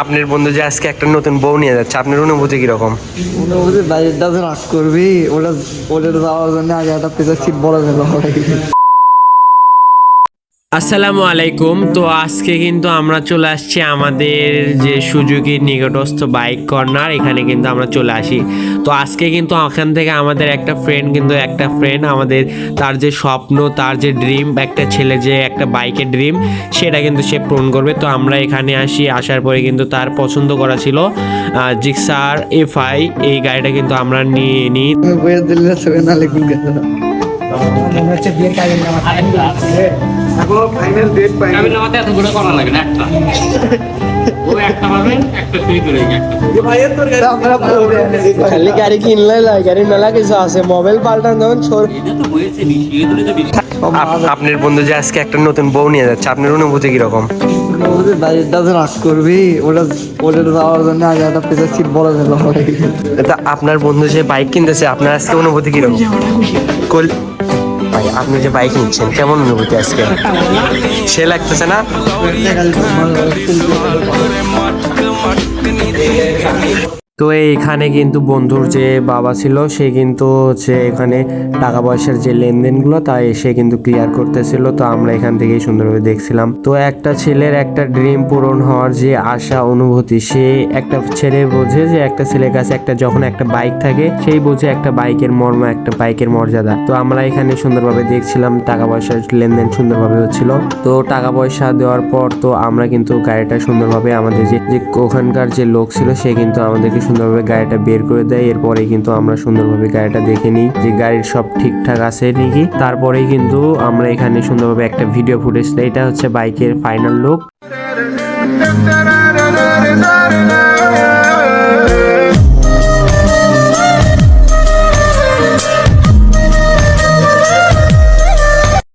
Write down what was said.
আপনার বন্ধু যে আজকে একটা নতুন বউ নিয়ে যাচ্ছে, আপনার অনুভূতি কিরকম? অনুভূতি বাইরেটা যে রাগ করবি, ওটা ওটা যাওয়ার জন্য আগে একটা পিছনে সিট বড় গেল। আসসালামু আলাইকুম। তো আজকে কিন্তু আমরা চলে আসছি আমাদের যে সুজুকির নিকটস্থ বাইক কর্নার, এখানে কিন্তু আমরা চলে আসি। তো আজকে কিন্তু এখান থেকে আমাদের একটা ফ্রেন্ড আমাদের, তার যে স্বপ্ন, তার যে ড্রিম, একটা ছেলে যে একটা বাইকের ড্রিম, সেটা কিন্তু সে পূরণ করবে। তো আমরা এখানে আসার পরে কিন্তু তার পছন্দ করা ছিল জিক্সার FI, এই গাড়িটা কিন্তু আমরা নিয়ে নিই। বইয়ের দিলে ছবি না লিখুন গেছে। এখনো ফাইনাল ডেট পাইনি। আমি নামাতে এত ঘোরা করা লাগে না একটা। ও একটা পাবেন, একটা ফ্রি করে একটা। এ ভাইয়ের তোর গাড়ি আমরা খালি গাড়ি কিনলে গাড়ি মেলা কিছু আছে, মোবাইল পাল্টান যখন ছোট। এটা তো হয়েছে বেশি, এই দূরে তো বেশি। আপনার বন্ধু যে আজকে একটা নতুন বউ নিয়ে যাচ্ছে, আপনার অনুভূতি কিরকম? অনুভূতি বাইরেটা যে রাগ করবি, ওটা ওটা যাওয়ার জন্য আগে একটা পিছনে সিট বড় গেল। তা আপনার বন্ধু যে বাইক কিনতেছে, আপনার আজকে অনুভূতি কিরকম? ভাই, আপনি যে বাইক নিচ্ছেন, কেমন অনুভূতি আজকে? সে লাগতেছে না? তো এইখানে কিন্তু বন্ধুর যে বাবা ছিল, সে কিন্তু হচ্ছে এখানে টাকা পয়সার যে লেনদেনগুলো তা সে কিন্তু ক্লিয়ার করতেছিল। তো আমরা এখান থেকেই সুন্দরভাবে দেখছিলাম। তো একটা ছেলের একটা ড্রিম পূরণ হওয়ার যে আশা অনুভূতি, সে একটা ছেলে বোঝে যে একটা ছেলের কাছে যখন একটা বাইক থাকে, সেই বোঝে একটা বাইকের মর্ম, একটা বাইকের মর্যাদা। তো আমরা এখানে সুন্দরভাবে দেখছিলাম, টাকা পয়সার লেনদেন সুন্দরভাবে হচ্ছিল। তো টাকা পয়সা দেওয়ার পর তো আমরা কিন্তু গাড়িটা সুন্দরভাবে, আমাদের যে ওখানকার যে লোক ছিল, সে কিন্তু আমাদেরকে সুন্দরভাবে গাড়িটা বের করে দেয়। এরপরে কিন্তু আমরা সুন্দরভাবে গাড়িটা দেখে নিই যে গাড়ির সব ঠিকঠাক আছে নাকি। তারপরেই কিন্তু আমরা এখানে সুন্দরভাবে একটা ভিডিও ফুটেজ, এটা হচ্ছে বাইকের ফাইনাল লুক।